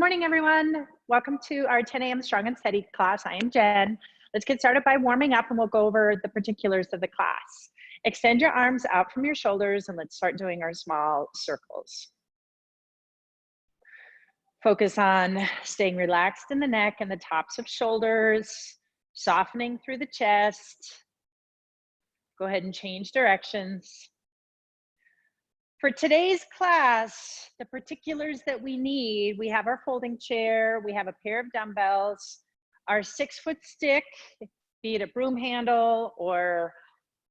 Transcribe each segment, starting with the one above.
morning, everyone. Welcome to our 10 a.m. Strong and Steady class. I am Jen. Let's get started by warming up and we'll go over the particulars of the class. Extend your arms out from your shoulders and let's start doing our small circles. Focus on staying relaxed in the neck and the tops of shoulders, softening through the chest. Go ahead and change directions. For today's class, the particulars that we need, we have our folding chair, we have a pair of dumbbells, our 6-foot stick, be it a broom handle or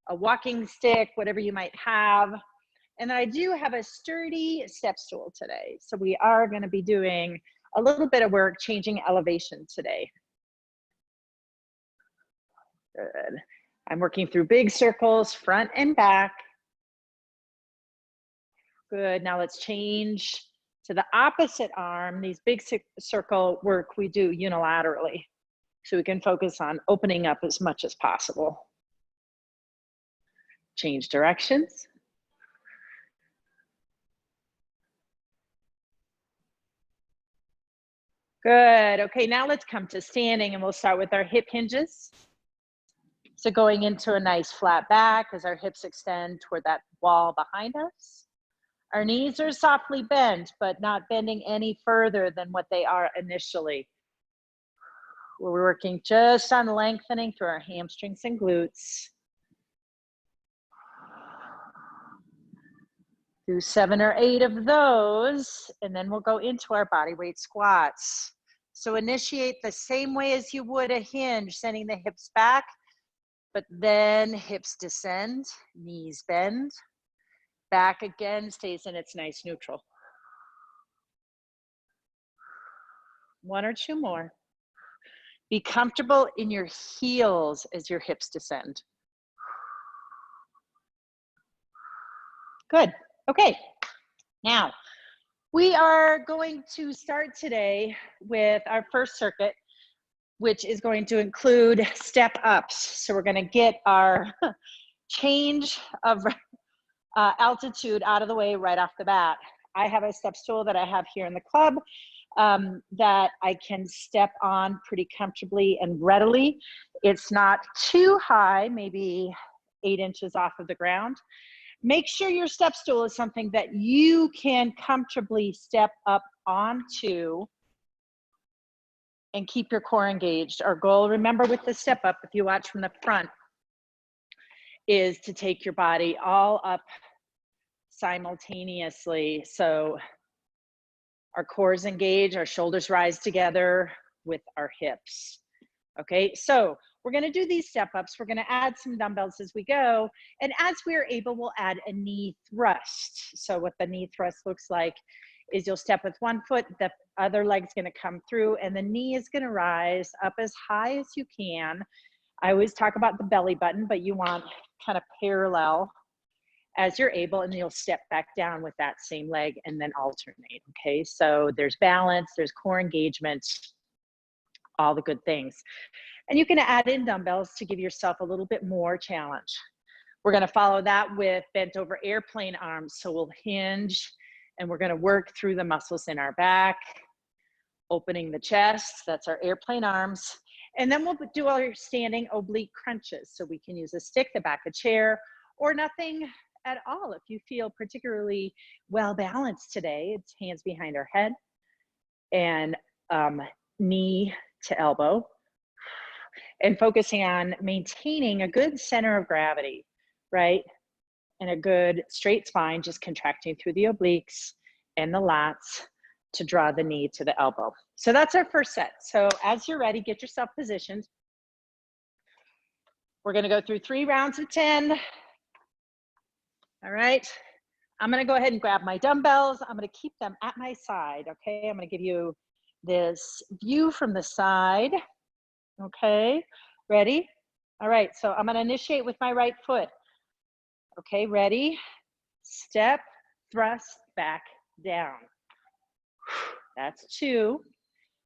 a walking stick, whatever you might have. And I do have a sturdy step stool today. So we are going to be doing a little bit of work changing elevation today. Good. I'm working through big circles, front and back. Good, now let's change to the opposite arm. These big circle work we do unilaterally. So we can focus on opening up as much as possible. Change directions. Good, okay, now let's come to standing and we'll start with our hip hinges. So going into a nice flat back as our hips extend toward that wall behind us. Our knees are softly bent, but not bending any further than what they are initially. We're working just on lengthening through our hamstrings and glutes. Do 7 or 8 of those, and then we'll go into our body weight squats. So initiate the same way as you would a hinge, sending the hips back, but then hips descend, knees bend. Back again stays in its nice neutral. 1 or 2 more. Be comfortable in your heels as your hips descend. Good. Okay. Now, we are going to start today with our first circuit, which is going to include step ups. So we're going to get our change of altitude out of the way right off the bat. I have a step stool that I have here in the club that I can step on pretty comfortably and readily. It's not too high, maybe 8 inches off of the ground. Make sure your step stool is something that you can comfortably step up onto and keep your core engaged. Our goal, remember with the step up, if you watch from the front, is to take your body all up simultaneously. So our cores engage, our shoulders rise together with our hips. Okay, so we're going to do these step ups. We're going to add some dumbbells as we go. And as we're able, we'll add a knee thrust. So what the knee thrust looks like is you'll step with one foot, the other leg's going to come through, and the knee is going to rise up as high as you can. I always talk about the belly button, but you want kind of parallel as you're able, and you'll step back down with that same leg and then alternate, okay? So there's balance, there's core engagement, all the good things. And you can add in dumbbells to give yourself a little bit more challenge. We're gonna follow that with bent over airplane arms. So we'll hinge and we're gonna work through the muscles in our back, opening the chest, that's our airplane arms. And then we'll do our standing oblique crunches. So we can use a stick, the back of a chair, or nothing at all. If you feel particularly well balanced today, it's hands behind our head and knee to elbow, and focusing on maintaining a good center of gravity, right? And a good straight spine, just contracting through the obliques and the lats to draw the knee to the elbow. So that's our first set. So as you're ready, get yourself positioned. We're gonna go through 3 rounds of 10. All right, I'm gonna go ahead and grab my dumbbells. I'm gonna keep them at my side, okay? I'm gonna give you this view from the side, okay? Ready? All right, so I'm gonna initiate with my right foot. Okay, ready? Step, thrust, back, down. That's 2.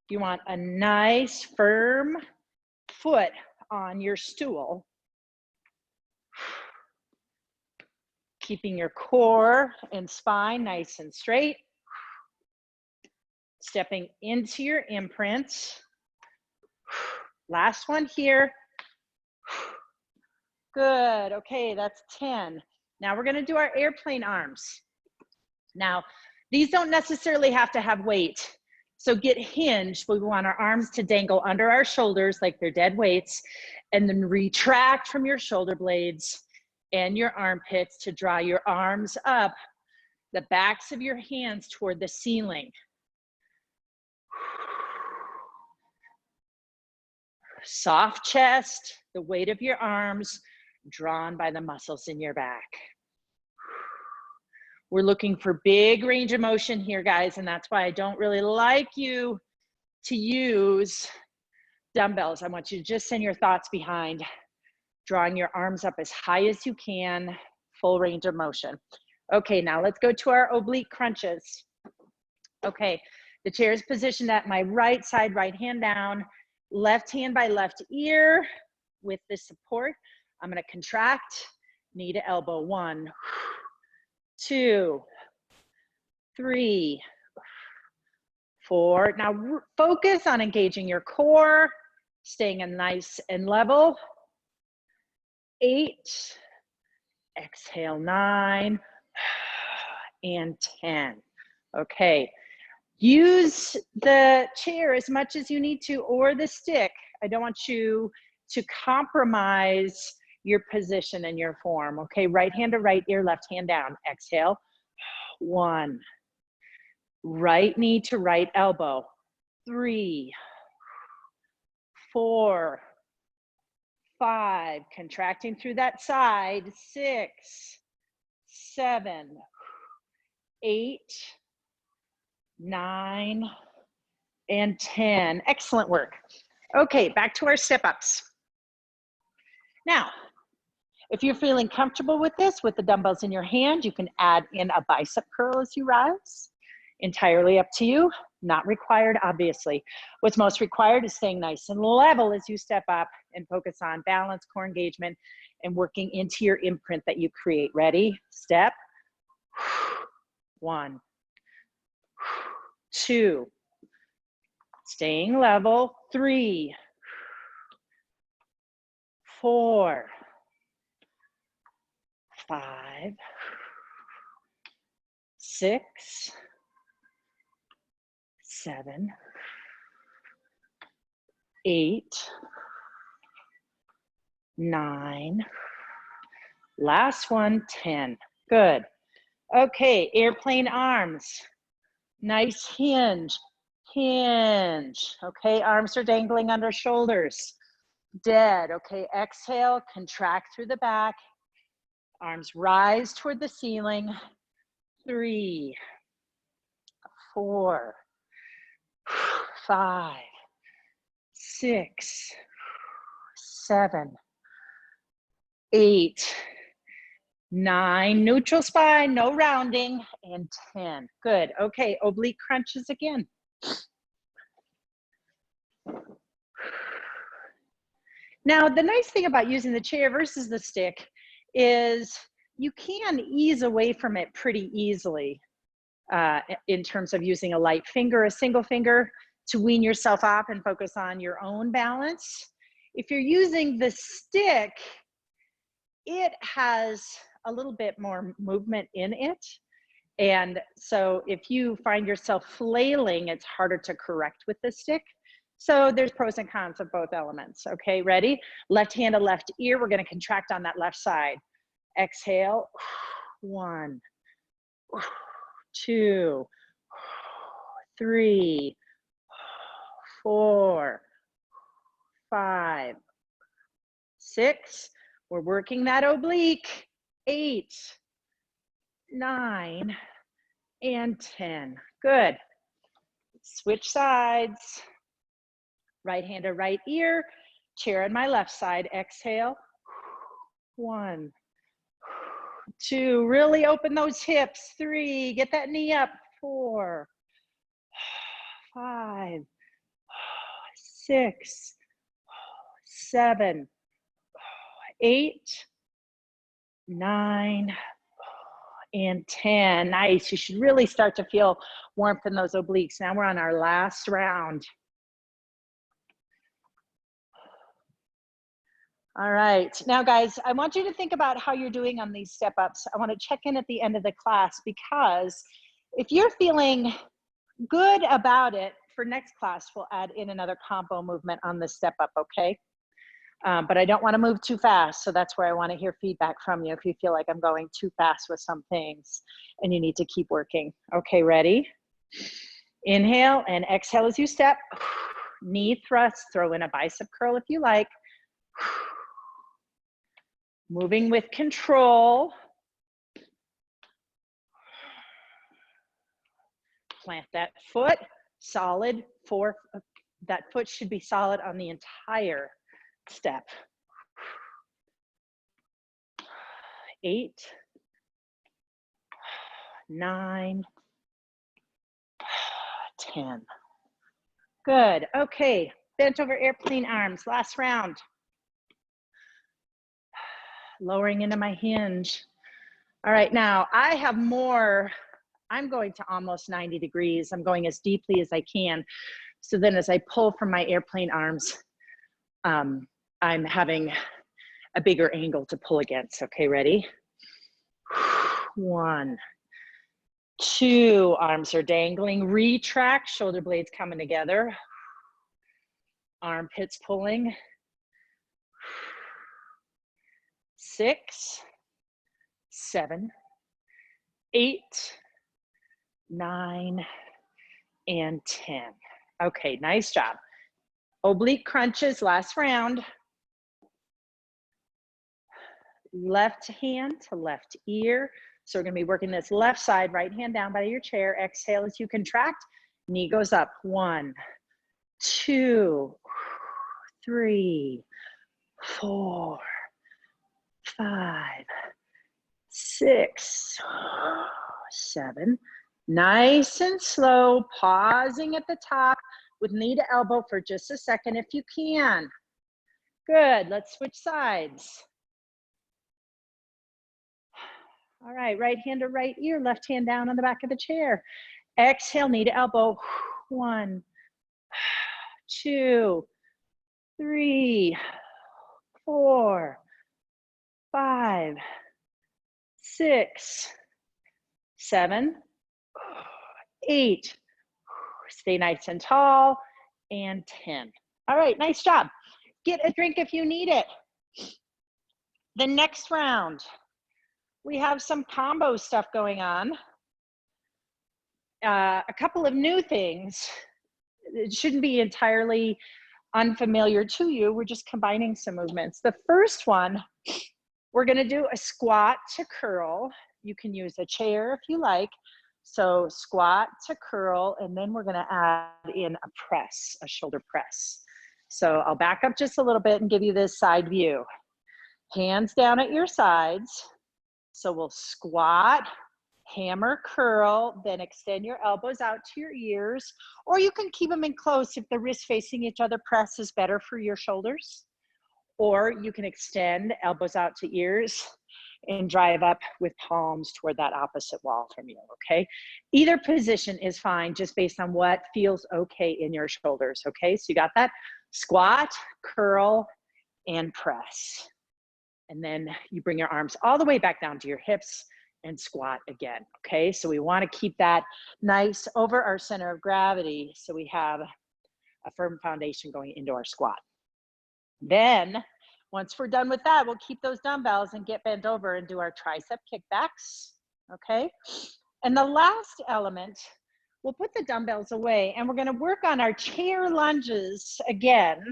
You want a nice, firm foot on your stool. Keeping your core and spine nice and straight. Stepping into your imprint. Last one here. Good. Okay, that's 10. Now we're going to do our airplane arms. Now, these don't necessarily have to have weight. So get hinged. We want our arms to dangle under our shoulders like they're dead weights, and then retract from your shoulder blades and your armpits to draw your arms up, the backs of your hands toward the ceiling. Soft chest, the weight of your arms drawn by the muscles in your back. We're looking for big range of motion here, guys, and that's why I don't really like you to use dumbbells. I want you to just send your thoughts behind, drawing your arms up as high as you can, full range of motion. Okay, now let's go to our oblique crunches. Okay, the chair is positioned at my right side, right hand down, left hand by left ear with the support. I'm gonna contract, knee to elbow. 1, 2, 3, 4. Now focus on engaging your core, staying in nice and level. 8, exhale, 9, and 10. Okay, use the chair as much as you need to, or the stick. I don't want you to compromise your position and your form. Okay, right hand to right ear, left hand down. Exhale, 1. Right knee to right elbow. 3, 4, 5. Contracting through that side. 6, 7, 8, 9, and 10. Excellent work. Okay, back to our step-ups. Now, if you're feeling comfortable with this, with the dumbbells in your hand, you can add in a bicep curl as you rise. Entirely up to you, not required, obviously. What's most required is staying nice and level as you step up and focus on balance, core engagement, and working into your imprint that you create. Ready? Step. 1, 2, staying level. 3, 4, 5, 6, 7, 8, 9. Last one, 10. Good. Okay, airplane arms. Nice hinge, hinge. Okay, arms are dangling under shoulders. Dead. Okay, exhale, contract through the back. Arms rise toward the ceiling. 3, 4, 5, 6, 7, 8, 9. Neutral spine, no rounding, and 10. Good. Okay, oblique crunches again. Now, the nice thing about using the chair versus the stick is you can ease away from it pretty easily in terms of using a light finger, a single finger, to wean yourself off and focus on your own balance. If you're using the stick, it has a little bit more movement in it. And so if you find yourself flailing, it's harder to correct with the stick. So there's pros and cons of both elements. Okay, ready? Left hand to left ear. We're going to contract on that left side. Exhale. 1, 2, 3, 4, 5, 6. We're working that oblique. 8, 9, and 10. Good. Switch sides. Right hand to right ear. Chair on my left side. Exhale. 1, 2. Really open those hips. 3. Get that knee up. 4, 5, 6, 7, 8, 9, and 10. Nice. You should really start to feel warmth in those obliques. Now we're on our last round. All right. Now, guys, I want you to think about how you're doing on these step ups. I want to check in at the end of the class, because if you're feeling good about it, for next class, we'll add in another combo movement on the step up, okay? But I don't want to move too fast, so that's where I want to hear feedback from you if you feel like I'm going too fast with some things and you need to keep working. Okay, ready? Inhale and exhale as you step. Knee thrust, throw in a bicep curl if you like. Moving with control. Plant that foot, solid. That foot should be solid on the entire step. 8, 9, 10. Good. Okay. Bent over airplane arms. Last round. Lowering into my hinge. All right. Now I have more. I'm going to almost 90 degrees. I'm going as deeply as I can. So then as I pull from my airplane arms, I'm having a bigger angle to pull against. Okay, ready? 1, 2, arms are dangling. Retract, shoulder blades coming together. Armpits pulling. 6, 7, 8, 9, and 10. Okay, nice job. Oblique crunches, last round. Left hand to left ear. So we're gonna be working this left side, right hand down by your chair. Exhale as you contract. Knee goes up. 1, 2, 3, 4, 5, 6, 7. Nice and slow, pausing at the top with knee to elbow for just a second if you can. Good, let's switch sides. All right, right hand to right ear, left hand down on the back of the chair. Exhale, knee to elbow. 1, 2, 3, 4, 5, 6, 7, 8. Stay nice and tall. And 10. All right, nice job. Get a drink if you need it. The next round, we have some combo stuff going on. A couple of new things. It shouldn't be entirely unfamiliar to you. We're just combining some movements. The first one, we're gonna do a squat to curl. You can use a chair if you like. So squat to curl, and then we're gonna add in a press, a shoulder press. So I'll back up just a little bit and give you this side view. Hands down at your sides. So we'll squat, hammer curl, then extend your elbows out to your ears, or you can keep them in close if the wrists facing each other. Press is better for your shoulders. Or you can extend elbows out to ears and drive up with palms toward that opposite wall from you, okay? Either position is fine, just based on what feels okay in your shoulders, okay? So you got that? Squat, curl, and press. And then you bring your arms all the way back down to your hips and squat again, okay? So we wanna keep that nice over our center of gravity so we have a firm foundation going into our squat. Then, once we're done with that, we'll keep those dumbbells and get bent over and do our tricep kickbacks, okay? And the last element, we'll put the dumbbells away and we're gonna work on our chair lunges again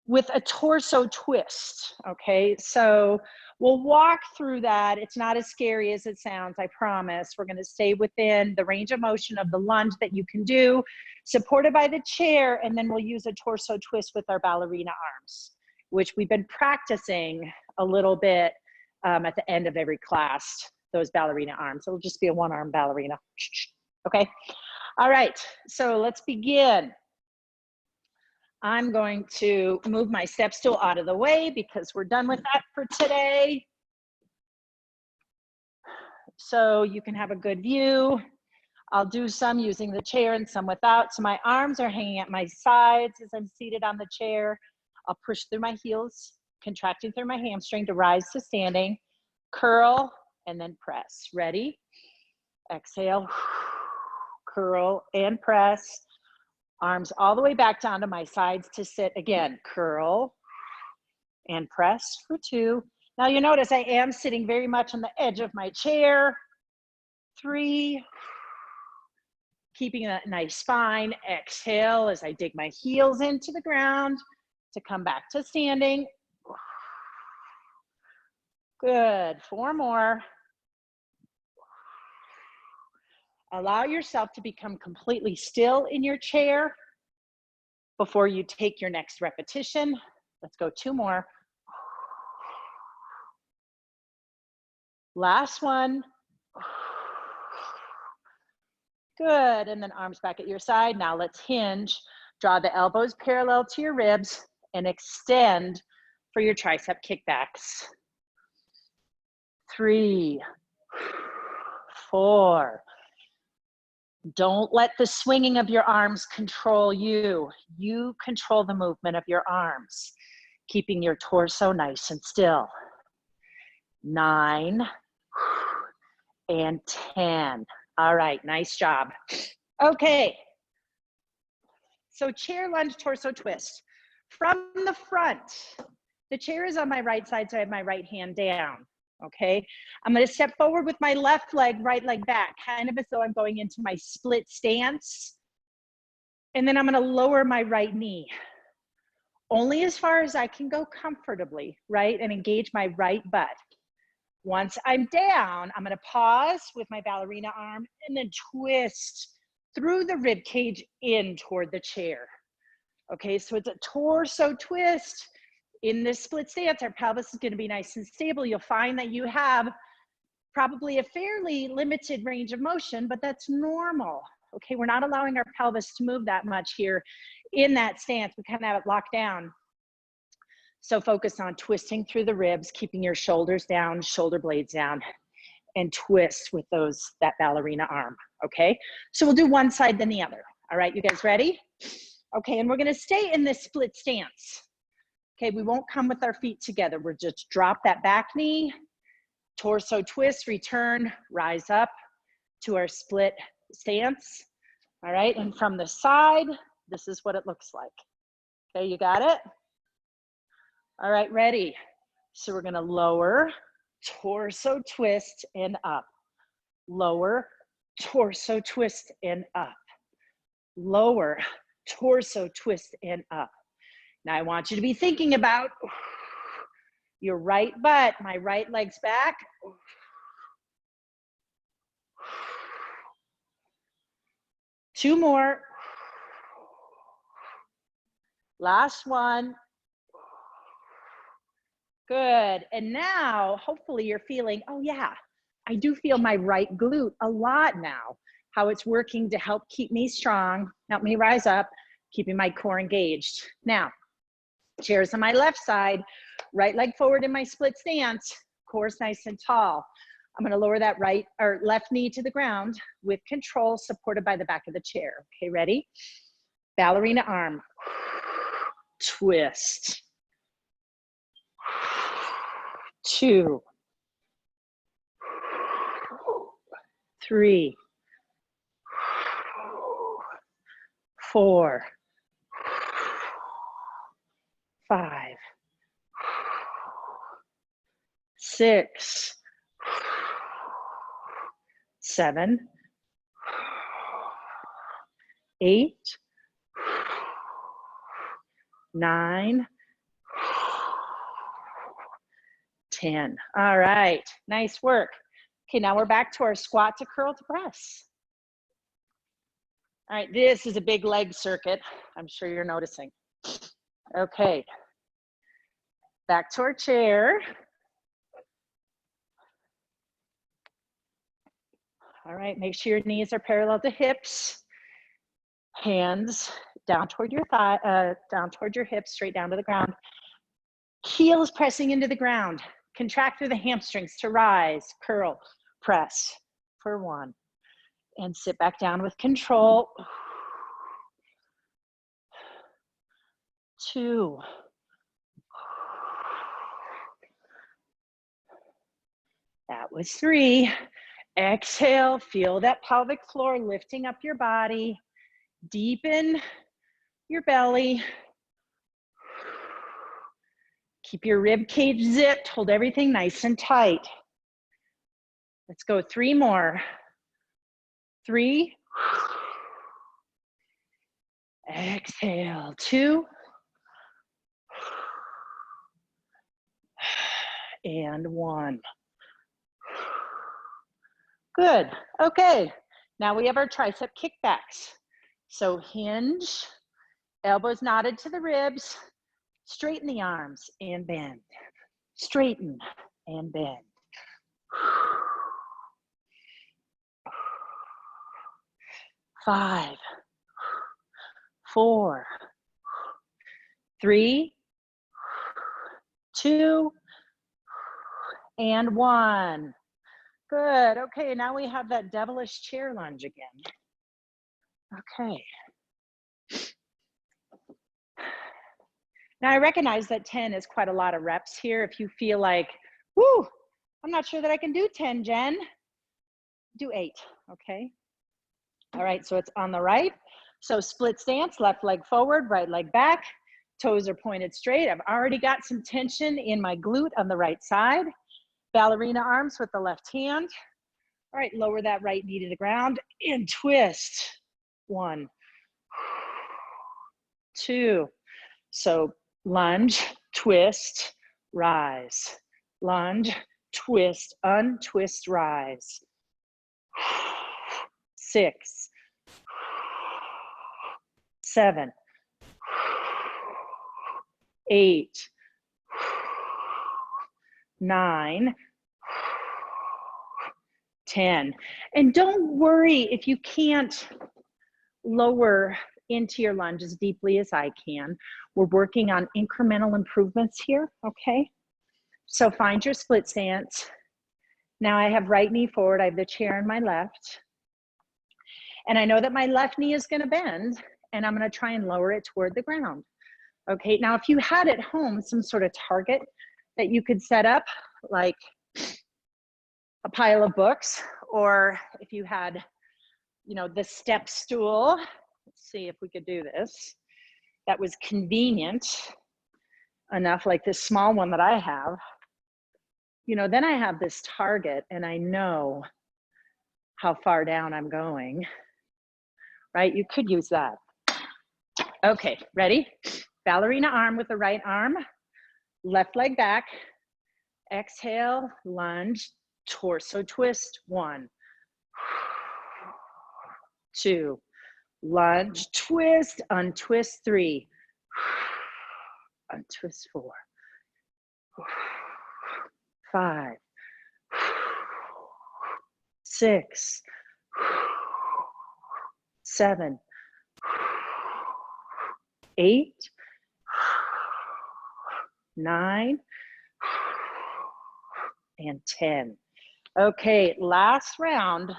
with a torso twist, okay? So we'll walk through that. It's not as scary as it sounds, I promise. We're gonna stay within the range of motion of the lunge that you can do, supported by the chair, and then we'll use a torso twist with our ballerina arms, which we've been practicing a little bit at the end of every class, those ballerina arms. It'll just be a one-arm ballerina, okay? All right, so let's begin. I'm going to move my step stool out of the way because we're done with that for today. so you can have a good view. I'll do some using the chair and some without. So my arms are hanging at my sides as I'm seated on the chair. I'll push through my heels, contracting through my hamstring to rise to standing, curl, and then press. Ready? Exhale, curl and press. Arms all the way back down to my sides to sit. Again, curl and press for 2. Now you notice I am sitting very much on the edge of my chair. 3, keeping that nice spine. Exhale as I dig my heels into the ground to come back to standing. Good, 4 more. Allow yourself to become completely still in your chair before you take your next repetition. Let's go 2 more. Last one. Good, and then arms back at your side. Now let's hinge. Draw the elbows parallel to your ribs and extend for your tricep kickbacks. 3, 4. Don't let the swinging of your arms control you. You control the movement of your arms, keeping your torso nice and still. 9 and 10. All right, nice job. Okay, so chair lunge torso twist. From the front, the chair is on my right side, so I have my right hand down, okay? I'm gonna step forward with my left leg, right leg back, kind of as though I'm going into my split stance. And then I'm gonna lower my right knee, only as far as I can go comfortably, right? And engage my right butt. Once I'm down, I'm gonna pause with my ballerina arm and then twist through the rib cage in toward the chair. Okay, so it's a torso twist. In this split stance, our pelvis is gonna be nice and stable. You'll find that you have probably a fairly limited range of motion, but that's normal. Okay, we're not allowing our pelvis to move that much here in that stance. We kind of have it locked down. So focus on twisting through the ribs, keeping your shoulders down, shoulder blades down, and twist with that ballerina arm, okay? So we'll do one side then the other. All right, you guys ready? Okay, and we're gonna stay in this split stance. Okay, we won't come with our feet together. We're just drop that back knee, torso twist, return, rise up to our split stance. All right, and from the side, this is what it looks like. Okay, you got it? All right, ready? So we're gonna lower, torso twist and up. Lower, torso twist and up. Lower, torso twist and up. Now I want you to be thinking about your right butt, my right leg's back. 2 more. Last one. Good, and now hopefully you're feeling, oh yeah, I do feel my right glute a lot now, how it's working to help keep me strong, help me rise up, keeping my core engaged. Now, chairs on my left side, right leg forward in my split stance, core's nice and tall. I'm gonna lower that right or left knee to the ground with control, supported by the back of the chair. Okay, ready? Ballerina arm, twist. 2, 3, 4, 5, 6, 7, 8, 9, 10. All right, nice work. Okay, now we're back to our squat to curl to press. All right, this is a big leg circuit. I'm sure you're noticing. Okay, back to our chair. All right, make sure your knees are parallel to hips. Hands down toward your thigh, down toward your hips, straight down to the ground. Heels pressing into the ground. Contract through the hamstrings to rise, curl. press for 1. And sit back down with control. 2. That was 3. Exhale, feel that pelvic floor lifting up your body. Deepen your belly. Keep your rib cage zipped. Hold everything nice and tight. Let's go 3 more. 3. Exhale, 2. And 1. Good. Okay. Now we have our tricep kickbacks. So hinge, elbows knotted to the ribs, straighten the arms and bend. Straighten and bend. 5, 4, 3, 2, and 1. Good. Okay, now we have that devilish chair lunge again. Okay. Now I recognize that 10 is quite a lot of reps here. If you feel like, whoo, I'm not sure that I can do 10, Jen. Do 8, okay? All right, so it's on the right. So split stance, left leg forward, right leg back. Toes are pointed straight. I've already got some tension in my glute on the right side. Ballerina arms with the left hand. All right, lower that right knee to the ground and twist. 1, 2. So lunge, twist, rise. Lunge, twist, untwist, rise. 6, 7, 8, 9, 10. And don't worry if you can't lower into your lunge as deeply as I can. We're working on incremental improvements here, okay? So find your split stance. Now I have right knee forward, I have the chair in my left. And I know that my left knee is gonna bend and I'm gonna try and lower it toward the ground. Okay, now if you had at home some sort of target that you could set up, like a pile of books, or if you had, you know, the step stool, let's see if we could do this, that was convenient enough, like this small one that I have, you know, then I have this target and I know how far down I'm going, right? You could use that. Okay, ready? Ballerina arm with the right arm, left leg back, exhale, lunge, torso twist, 1, 2, lunge, twist, untwist, 3, untwist, 4, 5, 6, 7, 8, 9, and 10. Okay, last round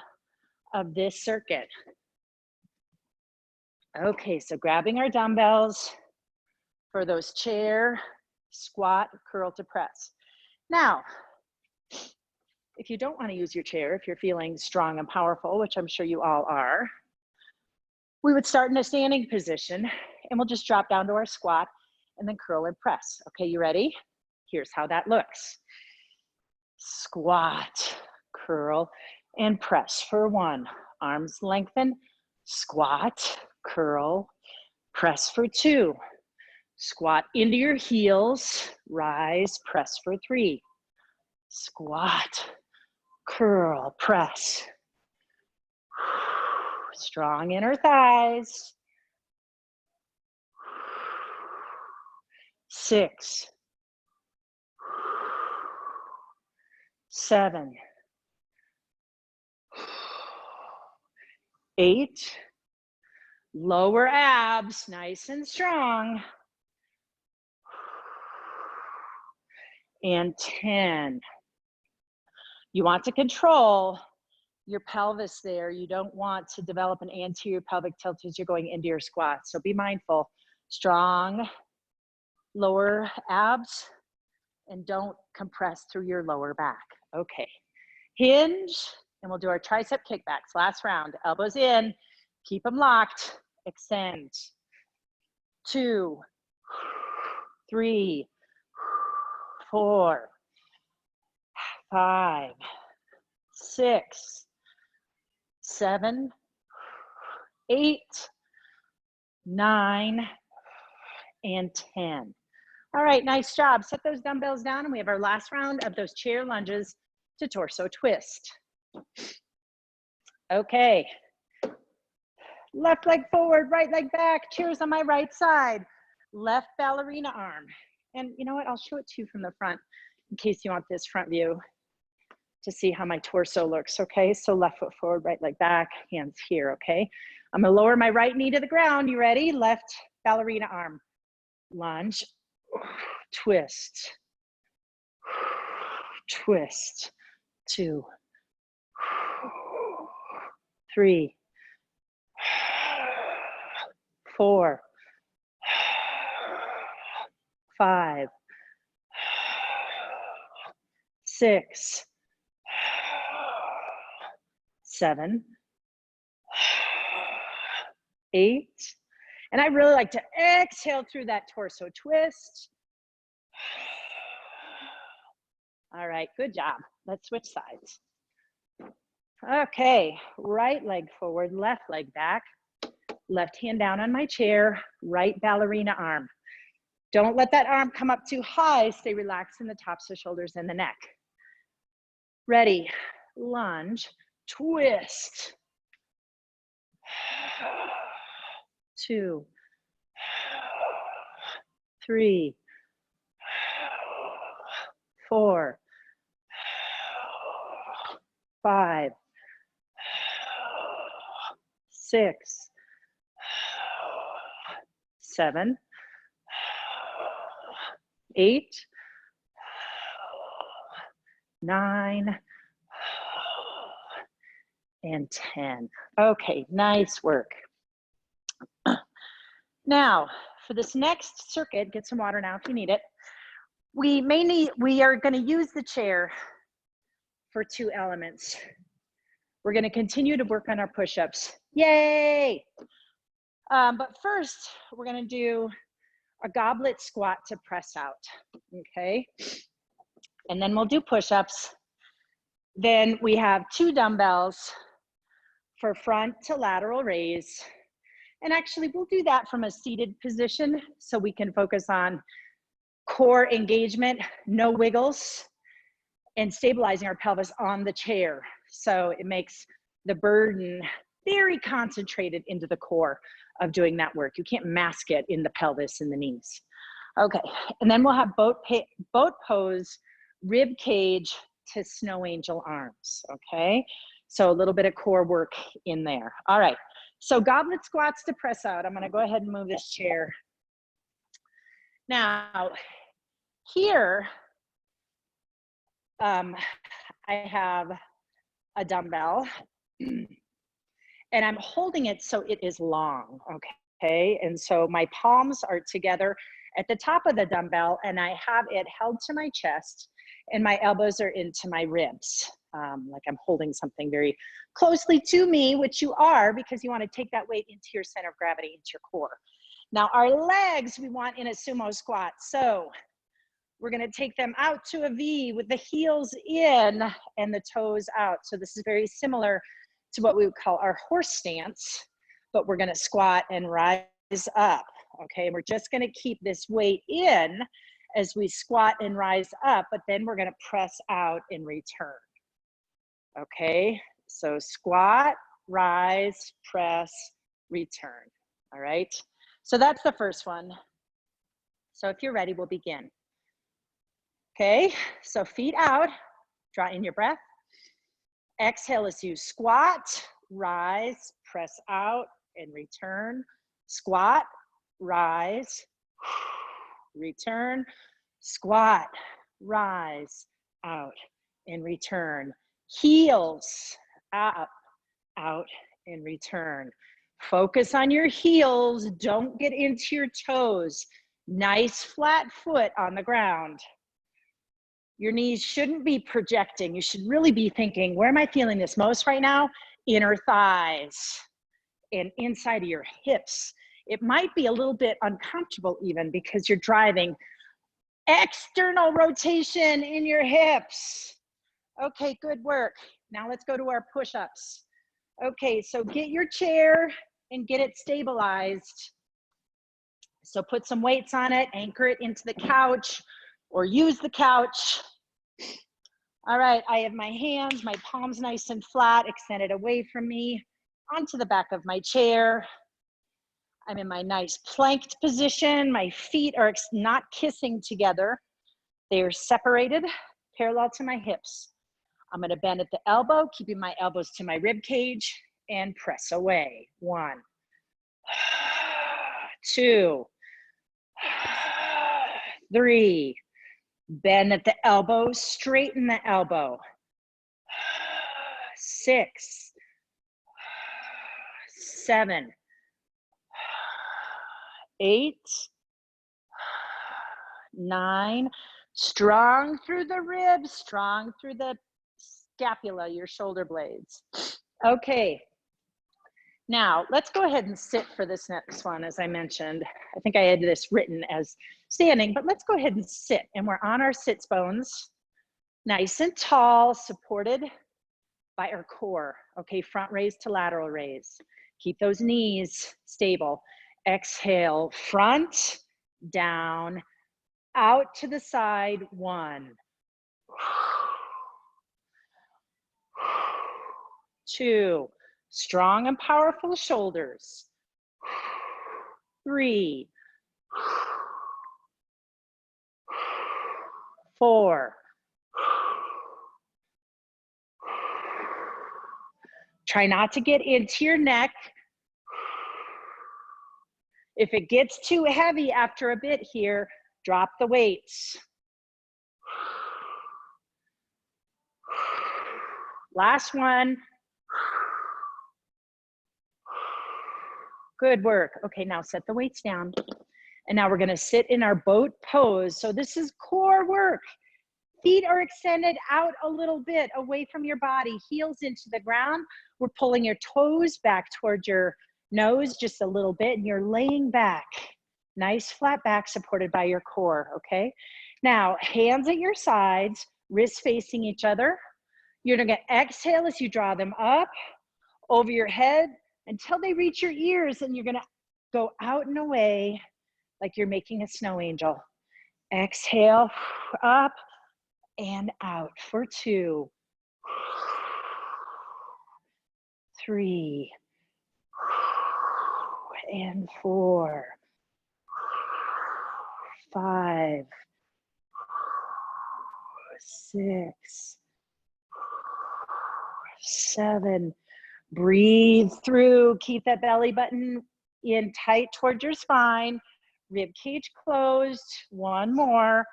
of this circuit. Okay, so grabbing our dumbbells for those chair, squat, curl to press. Now, if you don't want to use your chair, if you're feeling strong and powerful, which I'm sure you all are, we would start in a standing position and we'll just drop down to our squat and then curl and press. Okay, you ready? Here's how that looks. Squat, curl, and press for 1. Arms lengthen, squat, curl, press for 2. Squat into your heels, rise, press for 3. Squat, curl, press. Strong inner thighs. 6, 7, 8, lower abs, nice and strong, and 10. You want to control your pelvis there. You don't want to develop an anterior pelvic tilt as you're going into your squat. So be mindful. Strong lower abs, and don't compress through your lower back. Okay, hinge, and we'll do our tricep kickbacks. Last round, elbows in, keep them locked, extend. 2, 3, 4, 5, 6, 7, 8, 9, and 10. All right, nice job. Set those dumbbells down, and we have our last round of those chair lunges to torso twist. Okay. Left leg forward, right leg back, chairs on my right side. Left ballerina arm. And you know what, I'll show it to you from the front in case you want this front view to see how my torso looks, okay? So left foot forward, right leg back, hands here, okay? I'm gonna lower my right knee to the ground. You ready? Left ballerina arm. Lunge, twist, twist. 2, 3, 4, 5, 6, 7, 8. And I really like to exhale through that torso twist. All right, good job. Let's switch sides. Okay, right leg forward, left leg back. Left hand down on my chair, right ballerina arm. Don't let that arm come up too high. Stay relaxed in the tops of shoulders and the neck. Ready, lunge, twist. 2, 3, 4, 5, 6, 7, 8, 9, and 10. Okay, nice work. Now, for this next circuit, get some water now if you need it. We are going to use the chair for 2 elements. We're going to continue to work on our push-ups. Yay! But first, we're going to do a goblet squat to press out, okay? And then we'll do push-ups. Then we have 2 dumbbells for front to lateral raise. And actually, we'll do that from a seated position so we can focus on core engagement, no wiggles, and stabilizing our pelvis on the chair. So it makes the burden very concentrated into the core of doing that work. You can't mask it in the pelvis and the knees. Okay, and then we'll have boat pose, rib cage to snow angel arms, okay? So a little bit of core work in there. All right, so goblet squats to press out. I'm gonna go ahead and move this chair. Now, here, I have a dumbbell and I'm holding it so it is long, okay? And so my palms are together at the top of the dumbbell and I have it held to my chest and my elbows are into my ribs, like I'm holding something very closely to me, which you are because you want to take that weight into your center of gravity, into your core. Now our legs we want in a sumo squat. So we're gonna take them out to a V with the heels in and the toes out. So this is very similar to what we would call our horse stance, but we're gonna squat and rise up, okay? We're just gonna keep this weight in as we squat and rise up, but then we're gonna press out and return, okay? So squat, rise, press, return, all right? So that's the first one. So if you're ready, we'll begin. Okay, so feet out, draw in your breath. Exhale as you squat, rise, press out, and return. Squat, rise, return. Squat, rise, out, and return. Heels, up, out, and return. Focus on your heels. Don't get into your toes. Nice flat foot on the ground. Your knees shouldn't be projecting. You should really be thinking, where am I feeling this most right now? Inner thighs and inside of your hips. It might be a little bit uncomfortable even because you're driving external rotation in your hips. Okay, good work. Now let's go to our push-ups. Okay, so get your chair and get it stabilized. So put some weights on it, anchor it into the couch or use the couch. All right, I have my hands, my palms nice and flat, extended away from me, onto the back of my chair. I'm in my nice planked position. My feet are not kissing together. They are separated, parallel to my hips. I'm gonna bend at the elbow, keeping my elbows to my rib cage, and press away. 1, 2, 3. Bend at the elbow, straighten the elbow. 6, 7, 8, 9. Strong through the ribs, strong through the scapula, your shoulder blades. Okay. Now, let's go ahead and sit for this next one, as I mentioned. I think I had this written as standing, but let's go ahead and sit. And we're on our sits bones, nice and tall, supported by our core. Okay, front raise to lateral raise. Keep those knees stable. Exhale, front, down, out to the side, 1. 2. Strong and powerful shoulders. 3. 4. Try not to get into your neck. If it gets too heavy after a bit here, drop the weights. Last one. Good work. Okay, now set the weights down. And now we're gonna sit in our boat pose. So this is core work. Feet are extended out a little bit away from your body, heels into the ground. We're pulling your toes back towards your nose just a little bit, and you're laying back. Nice flat back supported by your core, okay? Now, hands at your sides, wrists facing each other. You're gonna exhale as you draw them up over your head until they reach your ears, and you're gonna go out and away like you're making a snow angel. Exhale, up and out for 2, 3, and 4, 5, 6, 7. Breathe through. Keep that belly button in tight towards your spine. Rib cage closed. 1 more.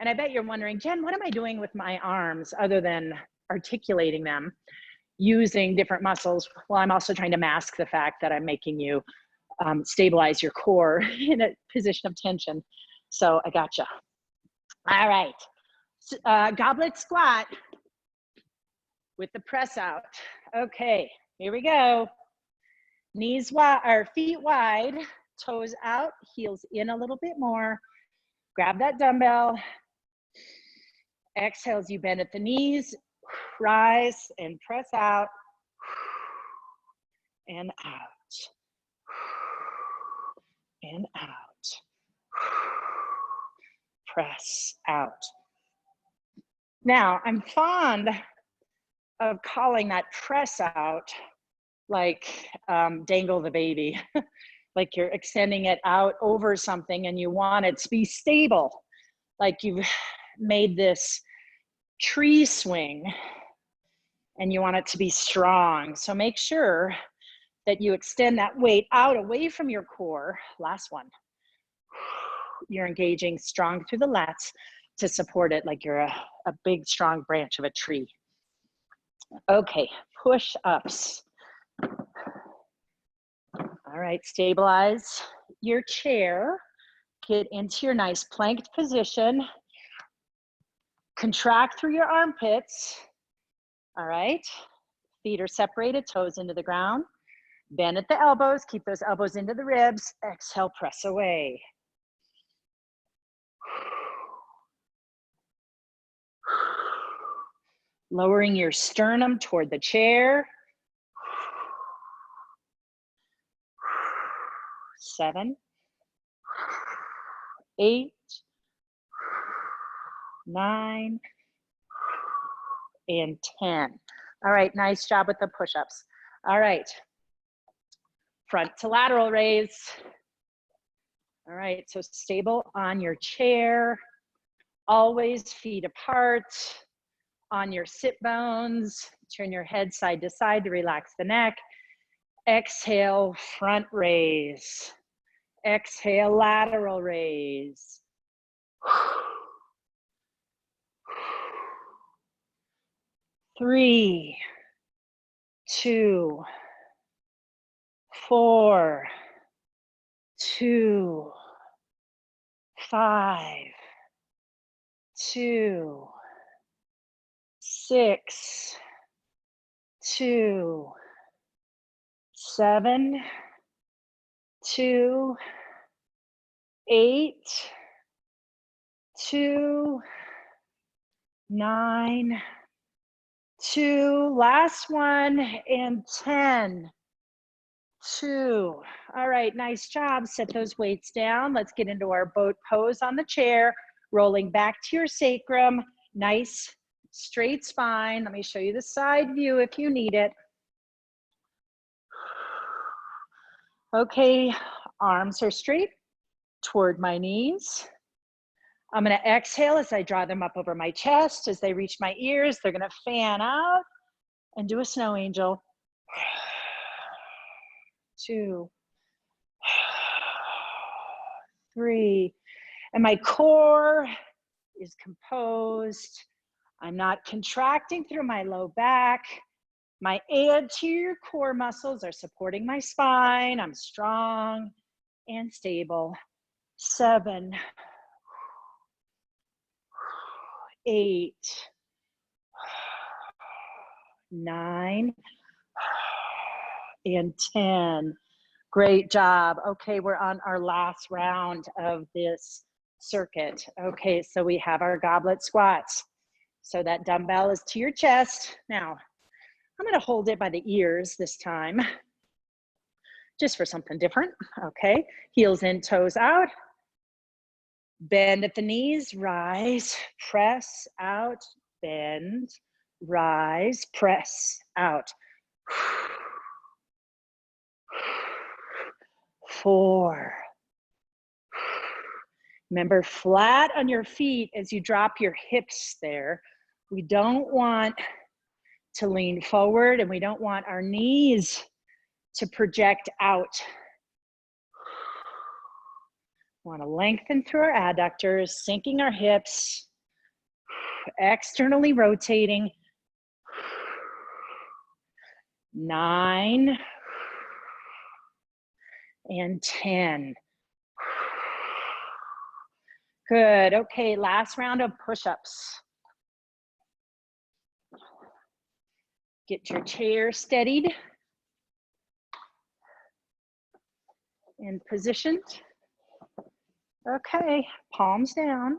And I bet you're wondering, Jen, what am I doing with my arms other than articulating them using different muscles? Well, I'm also trying to mask the fact that I'm making you stabilize your core in a position of tension. So I gotcha. All right, goblet squat with the press out. Okay, here we go. Knees wide, or feet wide, toes out, heels in a little bit more. Grab that dumbbell. Exhale as you bend at the knees, rise and press out and out and out. Press out. Now, I'm fond of calling that press out like dangle the baby, like you're extending it out over something and you want it to be stable, like you've made this tree swing and you want it to be strong. So make sure that you extend that weight out away from your core. Last one. You're engaging strong through the lats. to support it like you're a big, strong branch of a tree. Okay, push-ups. All right, stabilize your chair. Get into your nice planked position. Contract through your armpits. All right, feet are separated, toes into the ground. Bend at the elbows, keep those elbows into the ribs. Exhale, press away. Lowering your sternum toward the chair. 7, 8, 9, and 10. All right, nice job with the push-ups. All right, front to lateral raise. All right, so stable on your chair, always feet apart, on your sit bones. Turn your head side to side to relax the neck. Exhale, front raise. Exhale, lateral raise. 3, 2, 4, 2, 5, 2, 6, 2, 7, 2, 8, 2, 9, 2, last one, and 10, 2. All right, nice job. Set those weights down. Let's get into our boat pose on the chair, rolling back to your sacrum. Nice straight spine. Let me show you the side view if you need it. Okay, arms are straight toward my knees. I'm gonna exhale as I draw them up over my chest. As they reach my ears, they're gonna fan out and do a snow angel. 2, 3, and my core is composed. I'm not contracting through my low back. My anterior core muscles are supporting my spine. I'm strong and stable. 7, 8, 9, and 10. Great job. Okay, we're on our last round of this circuit. Okay, so we have our goblet squats. So that dumbbell is to your chest. Now, I'm gonna hold it by the ears this time, just for something different. Okay, heels in, toes out. Bend at the knees, rise, press out, bend, rise, press out. 4. Remember, flat on your feet as you drop your hips there. We don't want to lean forward and we don't want our knees to project out. We want to lengthen through our adductors, sinking our hips, externally rotating. 9 and 10. Good. Okay, last round of push-ups. Get your chair steadied and positioned. Okay, palms down.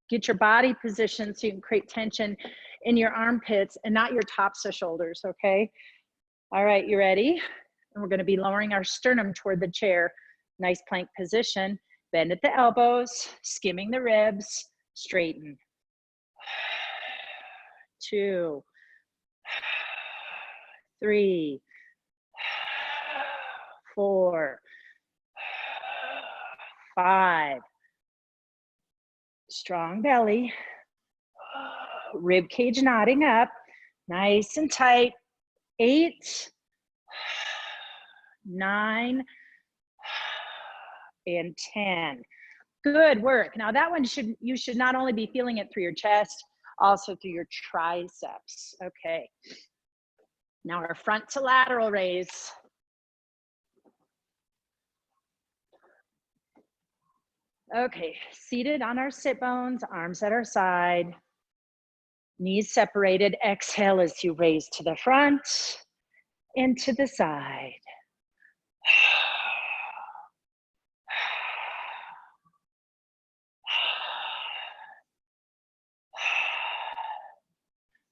Get your body positioned so you can create tension in your armpits and not your tops of shoulders, okay? All right, you ready? And we're gonna be lowering our sternum toward the chair. Nice plank position. Bend at the elbows, skimming the ribs, straighten. 2, 3, 4, 5. Strong belly. Rib cage nodding up. Nice and tight. 8, 9, and 10. Good work. Now that one you should not only be feeling it through your chest, also through your triceps. Okay. Now our front to lateral raise. Okay, seated on our sit bones, arms at our side, knees separated. Exhale as you raise to the front and to the side.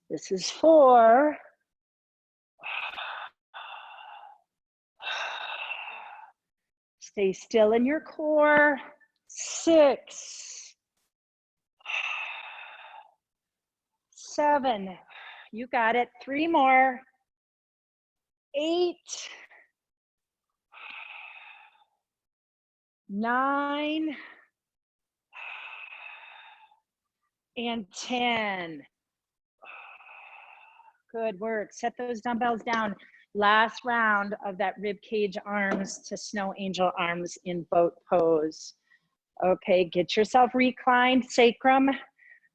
This is 4. Stay still in your core. 6, 7, you got it. 3 more. 8, 9, and 10. Good work. Set those dumbbells down. Last round of that rib cage arms to snow angel arms in boat pose. Okay, get yourself reclined, sacrum,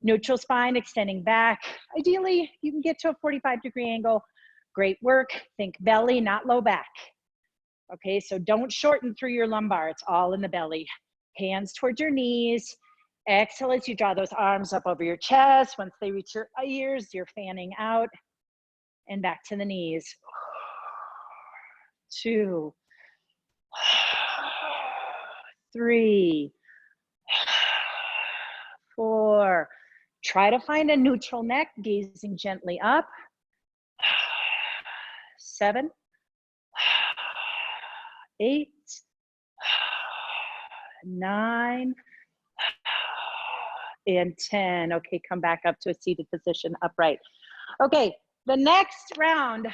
neutral spine extending back. Ideally, you can get to a 45-degree angle. Great work. Think belly, not low back. Okay, so don't shorten through your lumbar. It's all in the belly. Hands towards your knees. Exhale as you draw those arms up over your chest. Once they reach your ears, you're fanning out and back to the knees. 2, 3, 4. Try to find a neutral neck, gazing gently up. 7, 8, 9, and 10. Okay, come back up to a seated position, upright. Okay, the next round,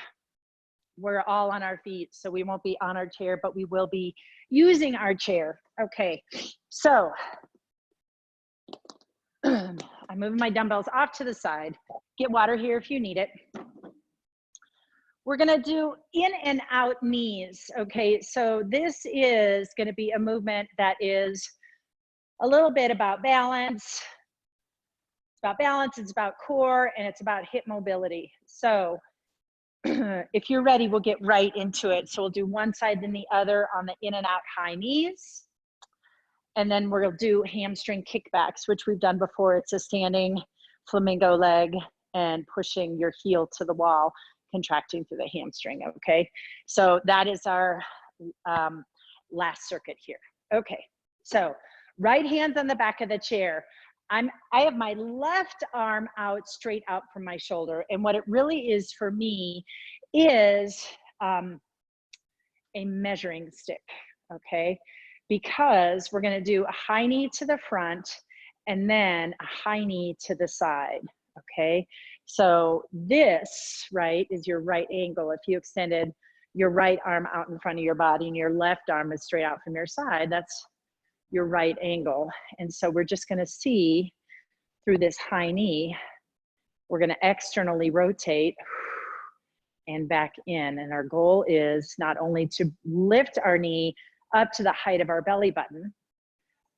we're all on our feet, so we won't be on our chair, but we will be using our chair. Okay, so I'm moving my dumbbells off to the side. Get water here if you need it. We're gonna do in and out knees, okay? So this is gonna be a movement that is a little bit about balance. It's about balance, it's about core, and it's about hip mobility. So if you're ready, we'll get right into it. So we'll do one side then the other on the in and out high knees. And then we'll do hamstring kickbacks, which we've done before. It's a standing flamingo leg and pushing your heel to the wall, contracting through the hamstring, okay? So that is our last circuit here. Okay, so right hands on the back of the chair. I have my left arm out, straight out from my shoulder. And what it really is for me is a measuring stick, okay? Because we're gonna do a high knee to the front and then a high knee to the side, okay? So this, right, is your right angle. If you extended your right arm out in front of your body and your left arm is straight out from your side, that's your right angle. And so we're just gonna see through this high knee, we're gonna externally rotate and back in. And our goal is not only to lift our knee up to the height of our belly button,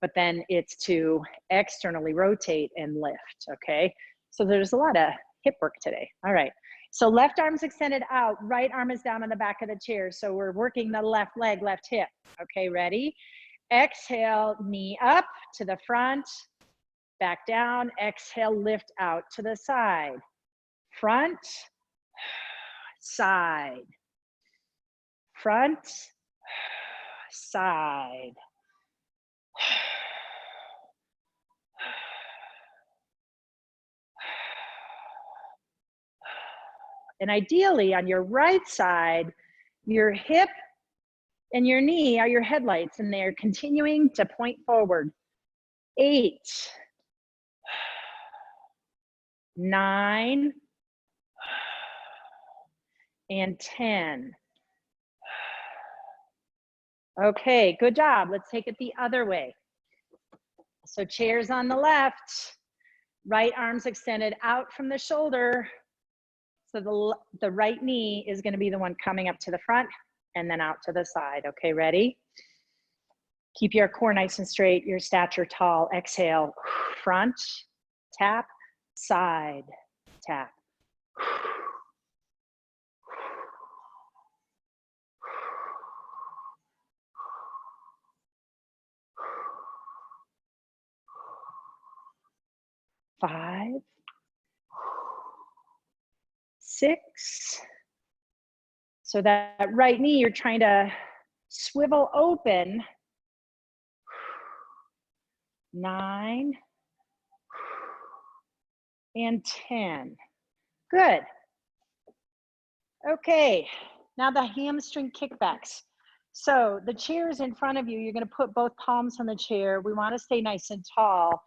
but then it's to externally rotate and lift, okay? So there's a lot of hip work today. All right, so left arm's extended out, right arm is down on the back of the chair. So we're working the left leg, left hip. Okay, ready? Exhale, knee up to the front, back down. Exhale, lift out to the side. Front, side. Front, side. And ideally on your right side, your hip and your knee are your headlights and they're continuing to point forward. 8, 9, and 10. Okay, good job. Let's take it the other way. So chairs on the left, right arm's extended out from the shoulder. So the right knee is going to be the one coming up to the front and then out to the side. Okay, ready? Keep your core nice and straight, your stature tall. Exhale, front, tap, side, tap. Five, 6. So that right knee, you're trying to swivel open. 9 and 10. Good. Okay, now the hamstring kickbacks. So the chair is in front of you. You're going to put both palms on the chair. We want to stay nice and tall.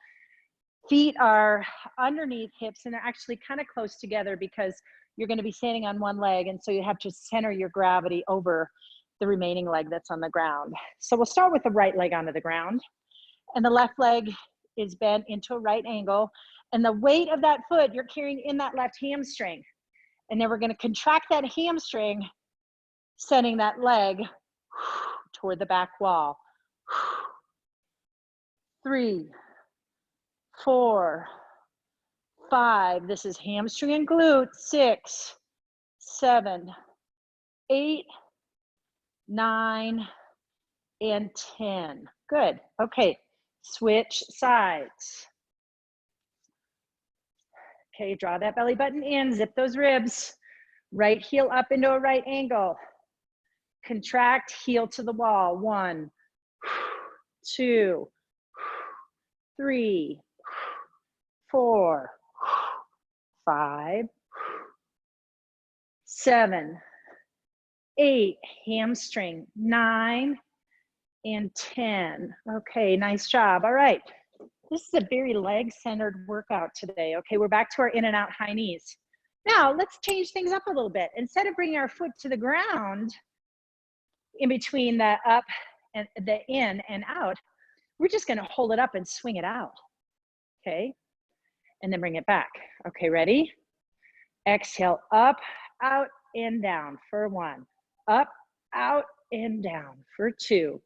Feet are underneath hips and they're actually kind of close together because you're going to be standing on one leg, and so you have to center your gravity over the remaining leg that's on the ground. So we'll start with the right leg onto the ground, and the left leg is bent into a right angle, and the weight of that foot you're carrying in that left hamstring. And then we're going to contract that hamstring, sending that leg toward the back wall. 3, 4, 5. This is hamstring and glute. 6, 7, 8, 9, and 10. Good. Okay, switch sides. Okay, draw that belly button in, zip those ribs. Right heel up into a right angle. Contract, heel to the wall. 1, 2, 3, 4, 5, 7, 8, hamstring, 9, and 10. Okay, nice job. All right. This is a very leg-centered workout today. Okay, we're back to our in and out high knees. Now, let's change things up a little bit. Instead of bringing our foot to the ground in between the up and the in and out, we're just going to hold it up and swing it out. Okay, and then bring it back. Okay, ready? Exhale, up, out, and down for 1. Up, out, and down for 2.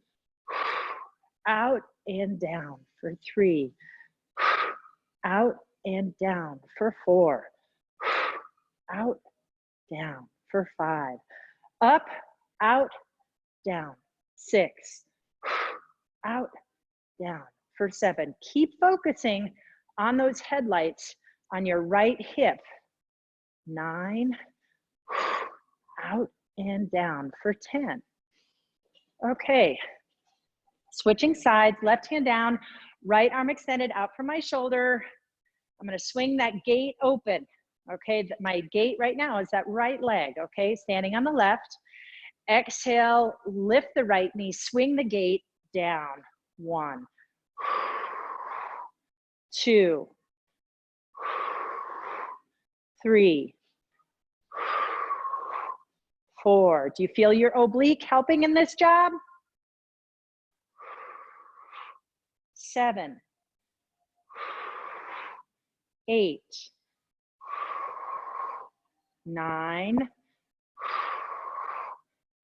Out and down for 3. Out and down for 4. Out, down for 5. Up, out, down. 6. Out, down for 7. Keep focusing on those headlights on your right hip. 9. Out and down for 10. Okay. Switching sides, left hand down, right arm extended out from my shoulder. I'm going to swing that gate open. Okay, my gate right now is that right leg. Okay, standing on the left. Exhale, lift the right knee, swing the gate down. 1, 2, 3, 4. Do you feel your oblique helping in this job? 7, 8, 9,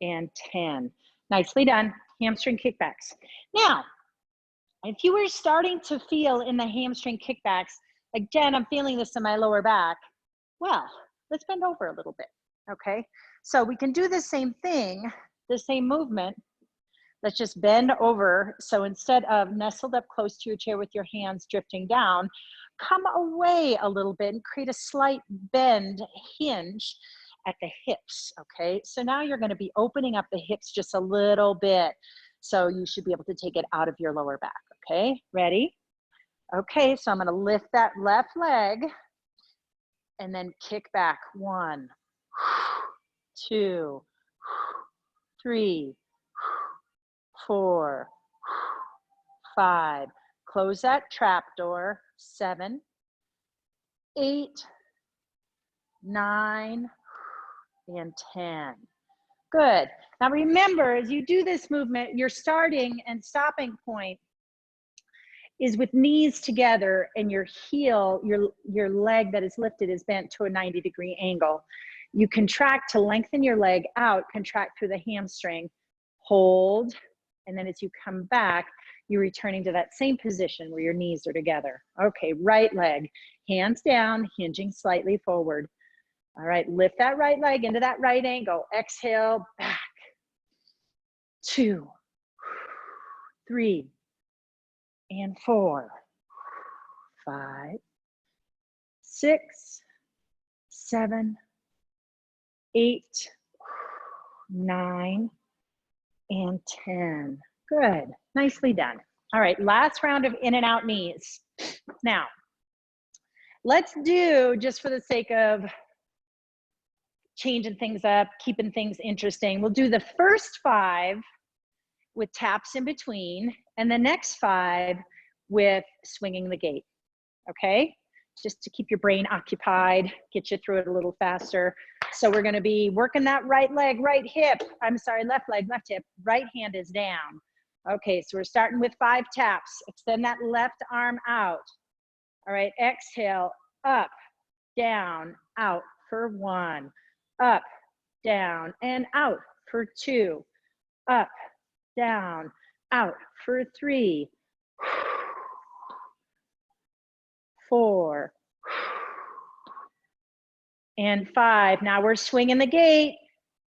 and 10. Nicely done. Hamstring kickbacks. Now, if you were starting to feel in the hamstring kickbacks, like, Jen, I'm feeling this in my lower back, well, let's bend over a little bit, okay? So we can do the same thing, the same movement. Let's just bend over. So instead of nestled up close to your chair with your hands drifting down, come away a little bit and create a slight bend, hinge at the hips, okay? So now you're gonna be opening up the hips just a little bit. So you should be able to take it out of your lower back, okay? Ready? Okay, so I'm gonna lift that left leg and then kick back. 1, 2, 3, 4, 5. Close that trap door. 7, 8, 9, and 10. Good. Now remember, as you do this movement, your starting and stopping point is with knees together and your heel, your leg that is lifted is bent to a 90-degree angle. You contract to lengthen your leg out, contract through the hamstring, hold, And then as you come back, you're returning to that same position where your knees are together. Okay, right leg, hands down, hinging slightly forward. All right, lift that right leg into that right angle. Exhale, back. 2, 3, and 4, 5, 6, 7, 8, 9, and 10. Good, nicely done. All right, last round of in and out knees. Now, let's do, just for the sake of changing things up, keeping things interesting, we'll do the first 5 with taps in between, and the next 5 with swinging the gate, okay? Just to keep your brain occupied, get you through it a little faster. So we're gonna be working that right leg, right hip, I'm sorry, left leg, left hip, right hand is down. Okay, so we're starting with 5 taps. Extend that left arm out. All right, exhale, up, down, out for 1, up, down, and out for 2, up, down, out for 3, 4, and 5. Now we're swinging the gate.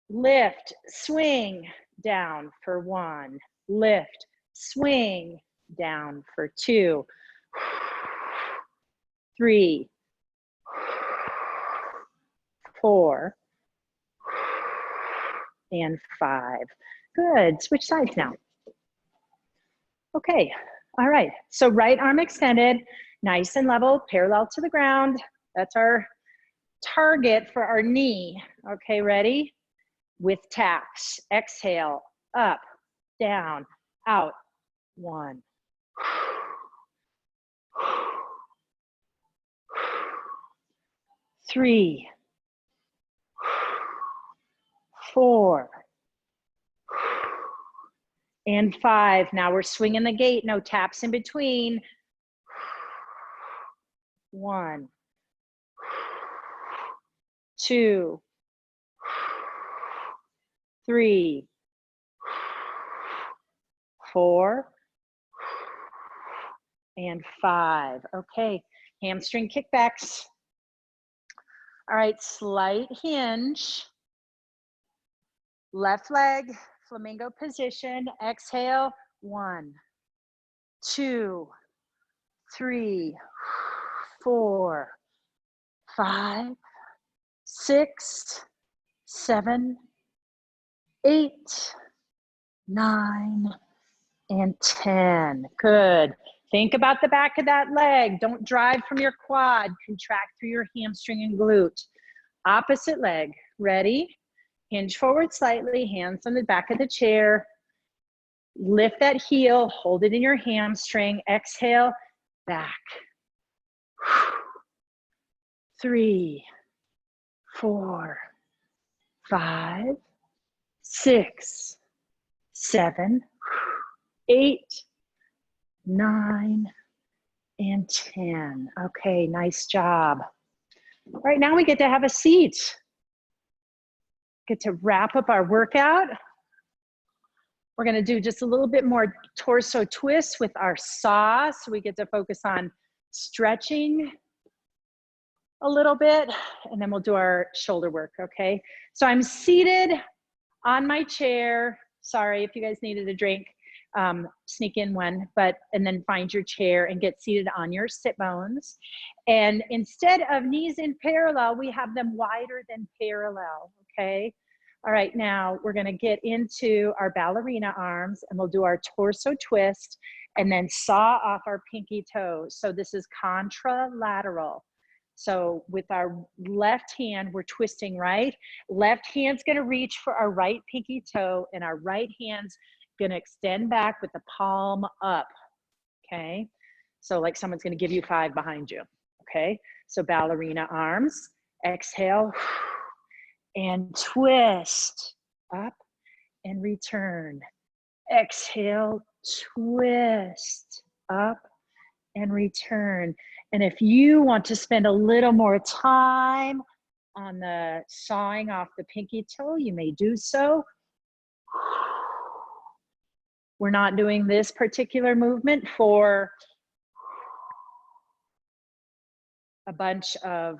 Lift, swing, down for 1. Lift, swing, down for 2, 3, 4, and 5. Good, switch sides now. Okay, all right, so right arm extended, nice and level, parallel to the ground. That's our target for our knee. Okay, ready? With taps, exhale, up, down, out, 1. 3, 4, and 5. Now we're swinging the gate, no taps in between. 1, 2, 3, 4, and 5. Okay, hamstring kickbacks. All right, slight hinge. Left leg, flamingo position. Exhale, 1, 2, 3, 4, 5, 6, 7, 8, 9, and 10. Good. Think about the back of that leg. Don't drive from your quad. Contract through your hamstring and glute. Opposite leg. Ready? Hinge forward slightly, hands on the back of the chair. Lift that heel, hold it in your hamstring. Exhale, back. 3, 4, 5, 6, 7, 8, 9, and 10. Okay, nice job. All right, now we get to have a seat. Get to wrap up our workout. We're gonna do just a little bit more torso twist with our saw, so we get to focus on stretching a little bit, and then we'll do our shoulder work, okay? So I'm seated on my chair. Sorry if you guys needed a drink, sneak in one, and then find your chair and get seated on your sit bones. And instead of knees in parallel, we have them wider than parallel, okay? All right, now we're gonna get into our ballerina arms, and we'll do our torso twist and then saw off our pinky toes. So this is contralateral. So with our left hand, we're twisting right. Left hand's gonna reach for our right pinky toe, and our right hand's gonna extend back with the palm up, okay? So like someone's gonna give you 5 behind you, okay? So ballerina arms, exhale, and twist, up and return. Exhale, twist, up and return. And if you want to spend a little more time on the sawing off the pinky toe, you may do so. We're not doing this particular movement for a bunch of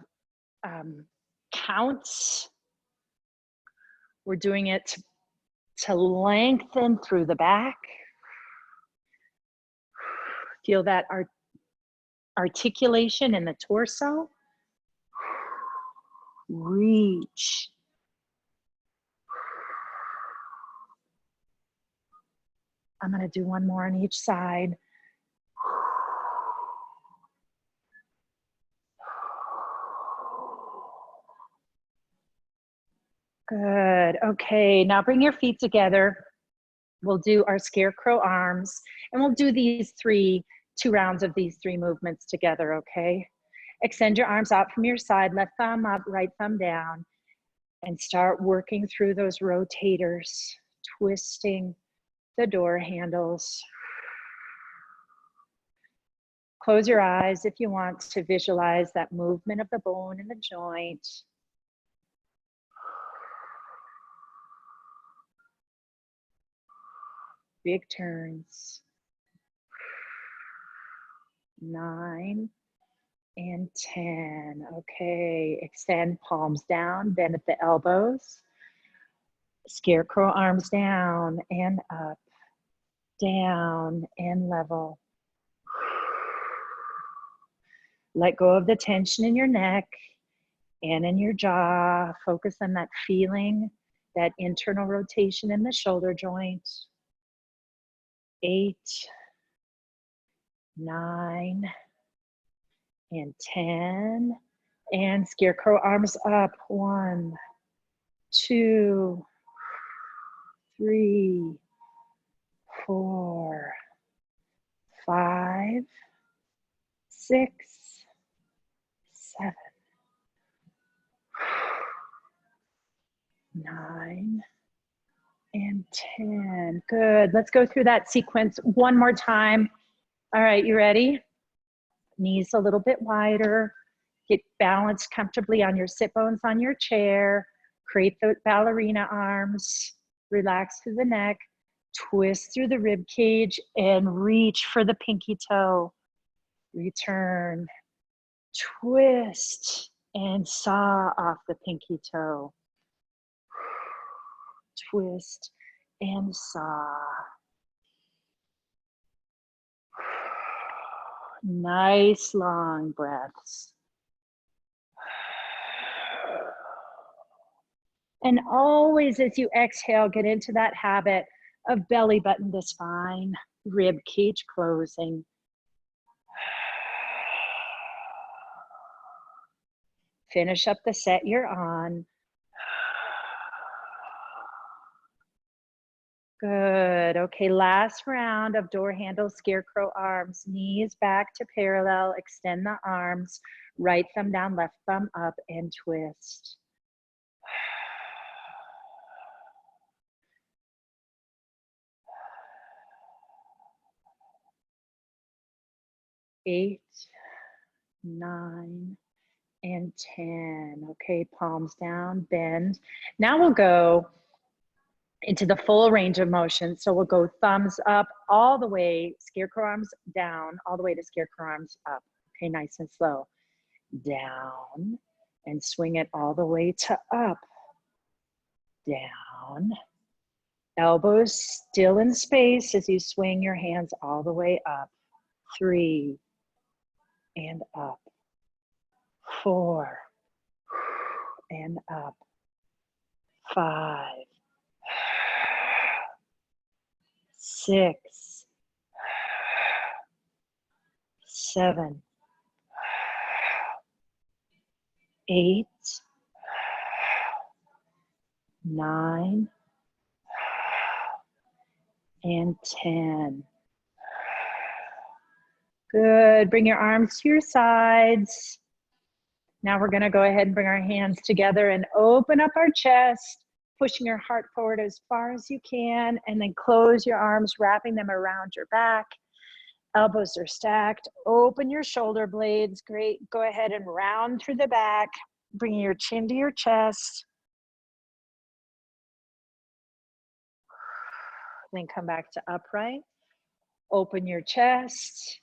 counts. We're doing it to lengthen through the back. Feel that articulation in the torso. Reach. I'm going to do one more on each side. Good. Okay, now bring your feet together. We'll do our scarecrow arms, and we'll do these two rounds of these 3 movements together, okay? Extend your arms out from your side, left thumb up, right thumb down, and start working through those rotators, twisting the door handles. Close your eyes if you want to visualize that movement of the bone in the joint. Big turns. 9 and 10. Okay, extend palms down, bend at the elbows. Scarecrow arms down and up, down and level. Let go of the tension in your neck and in your jaw. Focus on that feeling, that internal rotation in the shoulder joint. 8, 9, and 10. And scarecrow arms up. 1, 2, 3, 4, 5, 6, 7, 9, and 10. Good. Let's go through that sequence one more time. All right, you ready? Knees a little bit wider. Get balanced comfortably on your sit bones on your chair. Create the ballerina arms. Relax through the neck. Twist through the rib cage and reach for the pinky toe. Return. Twist and saw off the pinky toe. Twist and saw. Nice long breaths. And always as you exhale, get into that habit of belly button to spine, rib cage closing. Finish up the set you're on. Good. Okay, last round of door handle scarecrow arms. Knees back to parallel. Extend the arms. Right thumb down, left thumb up, and twist. Eight, 9, and 10. Okay, palms down, bend. Now we'll go into the full range of motion. So we'll go thumbs up all the way, scarecrow arms down, all the way to scarecrow arms up. Okay, nice and slow. Down, and swing it all the way to up. Down. Elbows still in space as you swing your hands all the way up. 3, and up. 4, and up. 5, 6, 7, 8, 9, and 10. Good. Bring your arms to your sides. Now we're going to go ahead and bring our hands together and open up our chest, pushing your heart forward as far as you can, and then close your arms, wrapping them around your back. Elbows are stacked. Open your shoulder blades. Great. Go ahead and round through the back, bringing your chin to your chest. then come back to upright. Open your chest,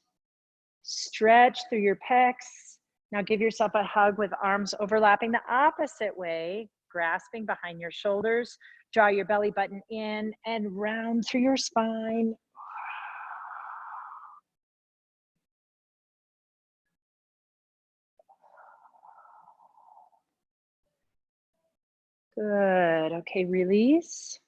stretch through your pecs. Now give yourself a hug with arms overlapping the opposite way, grasping behind your shoulders. Draw your belly button in and round through your spine. Good. Okay, release.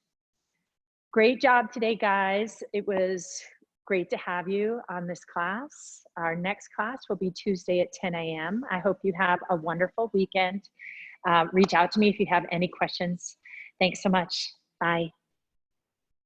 Great job today, guys. It was great to have you on this class. Our next class will be Tuesday at 10 a.m. I hope you have a wonderful weekend. Reach out to me if you have any questions. Thanks so much. Bye.